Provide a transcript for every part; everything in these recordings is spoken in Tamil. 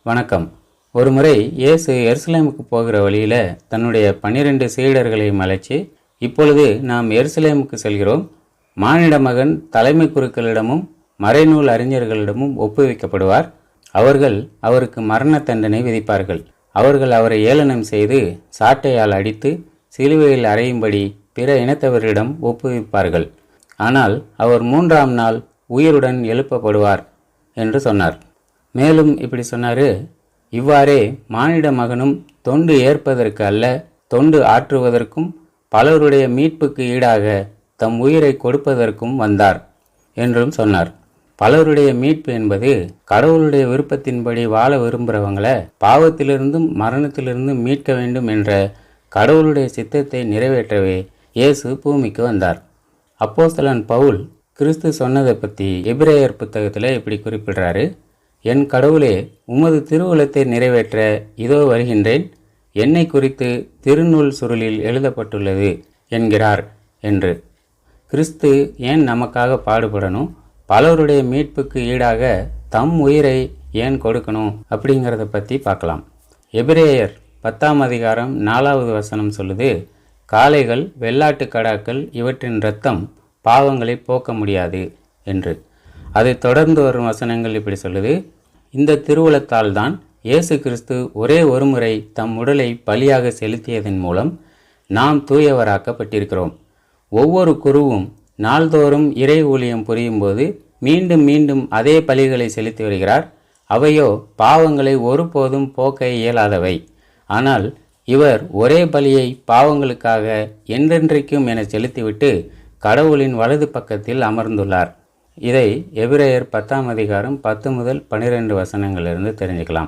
வணக்கம். ஒருமுறை இயேசு எருசலேமுக்கு போகிற வழியில் தன்னுடைய 12 சீடர்களையும் அழைச்சி, இப்பொழுது நாம் எருசலேமுக்கு செல்கிறோம். மானிட மகன் தலைமை குருக்களிடமும் மறைநூல் அறிஞர்களிடமும் ஒப்புவிக்கப்படுவார். அவர்கள் அவருக்கு மரண தண்டனை விதிப்பார்கள். அவர்கள் அவரை ஏளனம் செய்து சாட்டையால் அடித்து சிலுவையில் அறையும்படி பிற இனத்தவரிடம் ஒப்புவிப்பார்கள். ஆனால் அவர் 3ஆம் நாள் உயிருடன் எழுப்பப்படுவார் என்று சொன்னார். மேலும் இப்படி சொன்னார், இவ்வாறே மானிட மகனும் தொண்டு ஏற்பதற்கு அல்ல, தொண்டு ஆற்றுவதற்கும் பலருடைய மீட்புக்கு ஈடாக தம் உயிரை கொடுப்பதற்கும் வந்தார் என்றும் சொன்னார். பலருடைய மீட்பு என்பது கடவுளுடைய விருப்பத்தின்படி வாழ விரும்புகிறவங்களை பாவத்திலிருந்தும் மரணத்திலிருந்தும் மீட்க வேண்டும் என்ற கடவுளுடைய சித்தத்தை நிறைவேற்றவே இயேசு பூமிக்கு வந்தார். அப்போஸ்தலன் பவுல் கிறிஸ்து சொன்னதை பற்றி எபிரேயர் புத்தகத்தில் இப்படி குறிப்பிடுறாரு, என் கடவுளே, உமது திருவுளத்தை நிறைவேற்ற இதோ வருகின்றேன், என்னை குறித்து திருநூல் சுருளில் எழுதப்பட்டுள்ளது என்கிறார் என்று. கிறிஸ்து ஏன் நமக்காக பாடுபடணும், பலருடைய மீட்புக்கு ஈடாக தம் உயிரை ஏன் கொடுக்கணும் அப்படிங்கிறத பற்றி பார்க்கலாம். எபிரேயர் 10ஆம் அதிகாரம் 4வது வசனம் சொல்லுது, காளைகள் வெள்ளாட்டு கடாக்கள் இவற்றின் இரத்தம் பாவங்களை போக்க முடியாது என்று. அதை தொடர்ந்து வரும் வசனங்கள் இப்படி சொல்லுது, இந்த திருவுளத்தால் தான் இயேசு கிறிஸ்து ஒரே ஒரு முறை தம் உடலை பலியாக செலுத்தியதன் மூலம் நாம் தூயவராக்கப்பட்டிருக்கிறோம். ஒவ்வொரு குருவும் நாள்தோறும் இறை ஊழியம் புரியும் போது மீண்டும் மீண்டும் அதே பலிகளை செலுத்தி வருகிறார். அவையோ பாவங்களை ஒருபோதும் போக்க இயலாதவை. ஆனால் இவர் ஒரே பலியை பாவங்களுக்காக என்றென்றைக்கும் என செலுத்திவிட்டு கடவுளின் வலது பக்கத்தில் அமர்ந்துள்ளார். இதை எபிரேயர் 10ஆம் அதிகாரம் 10 முதல் 12 வசனங்களிலிருந்து தெரிஞ்சுக்கலாம்.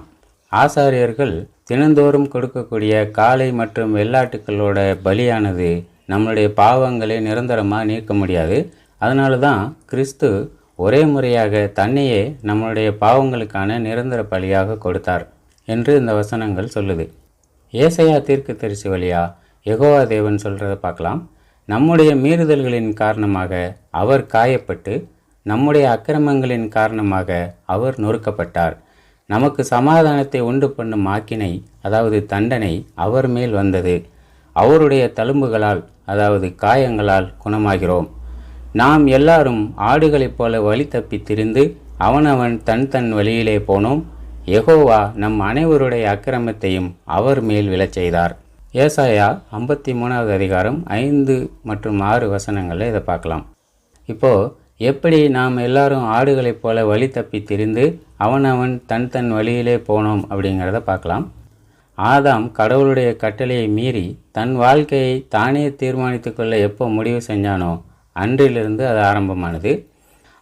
ஆசாரியர்கள் தினந்தோறும் கொடுக்கக்கூடிய காளை மற்றும் வெள்ளாட்டுக்களோட பலியானது நம்மளுடைய பாவங்களை நிரந்தரமாக நீக்க முடியாது. அதனால தான் கிறிஸ்து ஒரே முறையாக தன்னையே நம்மளுடைய பாவங்களுக்கான நிரந்தர பலியாக கொடுத்தார் என்று இந்த வசனங்கள் சொல்லுது. ஏசாயா தீர்க்கதரிசி வழியா யெகோவா தேவன் சொல்கிறத பார்க்கலாம். நம்முடைய மீறுதல்களின் காரணமாக அவர் காயப்பட்டு, நம்முடைய அக்கிரமங்களின் காரணமாக அவர் நொறுக்கப்பட்டார். நமக்கு சமாதானத்தை உண்டு பண்ணும் ஆக்கினை, அதாவது தண்டனை அவர் மேல் வந்தது. அவருடைய தழும்புகளால், அதாவது காயங்களால் குணமாகிறோம். நாம் எல்லாரும் ஆடுகளைப் போல வழி தப்பி திரிந்து அவனவன் தன் வழியிலே போனோம். யெகோவா நம் அனைவருடைய அக்கிரமத்தையும் அவர் மேல் விழச் செய்தார். ஏசாயா 53வது அதிகாரம் 5 மற்றும் 6 வசனங்களில் இதை பார்க்கலாம். இப்போது எப்படி நாம் எல்லாரும் ஆடுகளைப் போல வழி தப்பி திரிந்து அவனவன் தன் வழியிலே போனோம் அப்படிங்கிறத பார்க்கலாம். ஆதாம் கடவுளுடைய கட்டளையை மீறி தன் வாழ்க்கையை தானே தீர்மானித்து கொள்ள எப்போ முடிவு செஞ்சானோ அன்றிலிருந்து அது ஆரம்பமானது.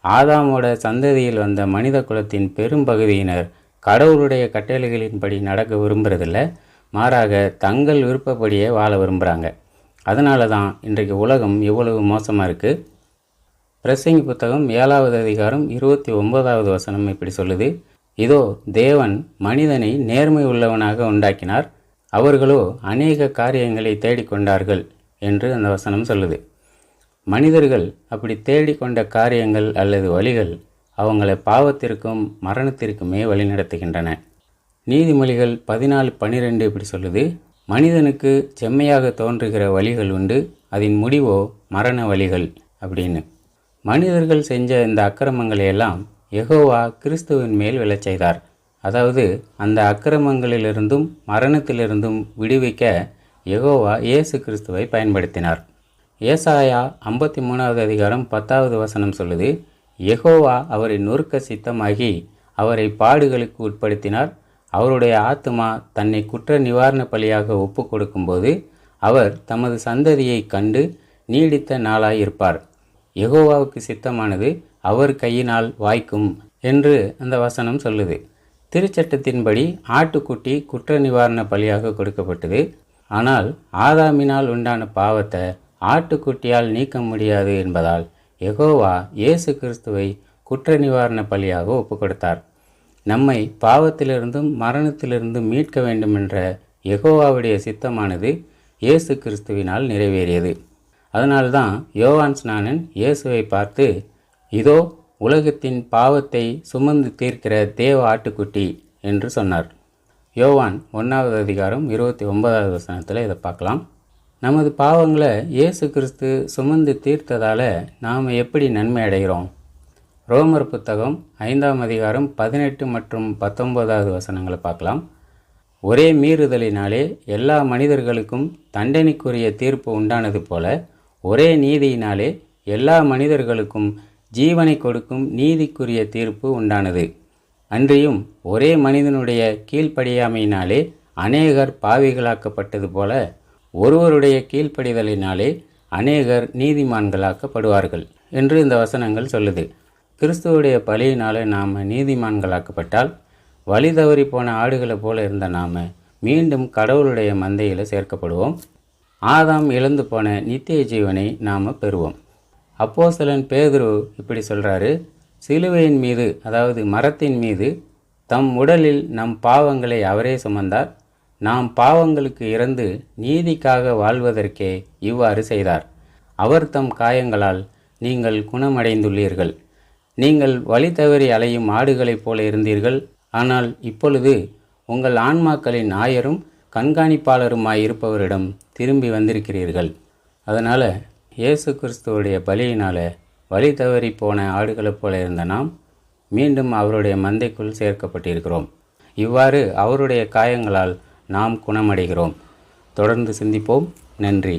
ஆதாமோட சந்ததியில் வந்த மனித குலத்தின் பெரும்பகுதியினர் கடவுளுடைய கட்டளைகளின்படி நடக்க விரும்புறதில்லை, மாறாக தங்கள் விருப்பப்படியே வாழ விரும்புகிறாங்க. அதனால தான் இன்றைக்கு உலகம் இவ்வளவு மோசமாக இருக்குது. பிரசங்கி புத்தகம் 7வது அதிகாரம் 29வது வசனம் இப்படி சொல்லுது, இதோ தேவன் மனிதனை நேர்மை உள்ளவனாக உண்டாக்கினார், அவர்களோ அநேக காரியங்களை தேடிக்கொண்டார்கள் என்று அந்த வசனம் சொல்லுது. மனிதர்கள் அப்படி தேடிக்கொண்ட காரியங்கள் அல்லது வழிகள் அவங்களை பாவத்திற்கும் மரணத்திற்குமே வழிநடத்துகின்றன. நீதிமொழிகள் 14:12 இப்படி சொல்லுது, மனிதனுக்கு செம்மையாக தோன்றுகிற வழிகள் உண்டு, அதன் முடிவோ மரண வழிகள் அப்படின்னு. மனிதர்கள் செஞ்ச இந்த அக்கிரமங்களையெல்லாம் யெகோவா கிறிஸ்துவின் மேல் விழச் செய்தார். அதாவது அந்த அக்கிரமங்களிலிருந்தும் மரணத்திலிருந்தும் விடுவிக்க யெகோவா இயேசு கிறிஸ்துவை பயன்படுத்தினார். ஏசாயா 53வது அதிகாரம் 10வது வசனம் சொல்லுது, யெகோவா அவரை நொறுக்க சித்தமாகி அவரை பாடுகளுக்கு உட்படுத்தினார். அவருடைய ஆத்துமா தன்னை குற்ற நிவாரண பலியாக ஒப்பு கொடுக்கும்போது அவர் தமது சந்ததியை கண்டு நீடித்த நாளாயிருப்பார். யெகோவாவுக்கு சித்தமானது அவர் கையினால் வாய்க்கும் என்று அந்த வசனம் சொல்லுது. திருச்சட்டத்தின்படி ஆட்டுக்குட்டி குற்ற நிவாரண பலியாக கொடுக்கப்பட்டது. ஆனால் ஆதாமினால் உண்டான பாவத்தை ஆட்டுக்குட்டியால் நீக்க முடியாது என்பதால் யெகோவா இயேசு கிறிஸ்துவை குற்ற நிவாரண பலியாக ஒப்பு கொடுத்தார். நம்மை பாவத்திலிருந்தும் மரணத்திலிருந்தும் மீட்க வேண்டுமென்ற யெகோவாவுடைய சித்தமானது இயேசு கிறிஸ்துவினால் நிறைவேறியது. அதனால்தான் யோவான் ஸ்நானன் இயேசுவை பார்த்து, இதோ உலகத்தின் பாவத்தை சுமந்து தீர்க்கிற தேவ ஆட்டுக்குட்டி என்று சொன்னார். யோவான் 1வது அதிகாரம் 29வது வசனத்தில் இதை பார்க்கலாம். நமது பாவங்களை இயேசு கிறிஸ்து சுமந்து தீர்த்ததால் நாம் எப்படி நன்மை அடைகிறோம்? ரோமர் புத்தகம் 5ஆம் அதிகாரம் 18 மற்றும் 19வது வசனங்களை பார்க்கலாம். ஒரே மீறுதலினாலே எல்லா மனிதர்களுக்கும் தண்டனைக்குரிய தீர்ப்பு உண்டானது போல ஒரே நீதியினாலே எல்லா மனிதர்களுக்கும் ஜீவனை கொடுக்கும் நீதிக்குரிய தீர்ப்பு உண்டானது. அன்றியும் ஒரே மனிதனுடைய கீழ்ப்படியாமையினாலே அநேகர் பாவிகளாக்கப்பட்டது போல ஒருவருடைய கீழ்ப்படிதலினாலே அநேகர் நீதிமான்களாக்கப்படுவார்கள் என்று இந்த வசனங்கள் சொல்லுது. கிறிஸ்துவுடைய பலியினால் நாம் நீதிமான்களாக்கப்பட்டால் வழி தவறி போன ஆடுகளை போல இருந்த நாம் மீண்டும் கடவுளுடைய மந்தையில் சேர்க்கப்படுவோம். ஆதாம் இழந்து போன நித்திய ஜீவனை நாம் பெறுவோம். அப்போஸ்தலன் பேதுரு இப்படி சொல்கிறாரு, சிலுவையின் மீது, அதாவது மரத்தின் மீது தம் உடலில் நம் பாவங்களை அவரே சுமந்தார். நாம் பாவங்களுக்கு இறந்து நீதிக்காக வாழ்வதற்கே இவ்வாறு செய்தார். அவர் தம் காயங்களால் நீங்கள் குணமடைந்துள்ளீர்கள். நீங்கள் வழி தவறி அலையும் ஆடுகளைப் போல இருந்தீர்கள். ஆனால் இப்பொழுது உங்கள் ஆன்மாக்களின் ஆயரும் கண்காணிப்பாளருமாயிருப்பவரிடம் திரும்பி வந்திருக்கிறீர்கள். அதனால் இயேசு கிறிஸ்துவோடைய பலியினால் வழி தவறி போன ஆடுகளைப் போல இருந்த நாம் மீண்டும் அவருடைய மந்தைக்குள் சேர்க்கப்பட்டிருக்கிறோம். இவ்வாறு அவருடைய காயங்களால் நாம் குணமடைகிறோம். தொடர்ந்து சிந்திப்போம். நன்றி.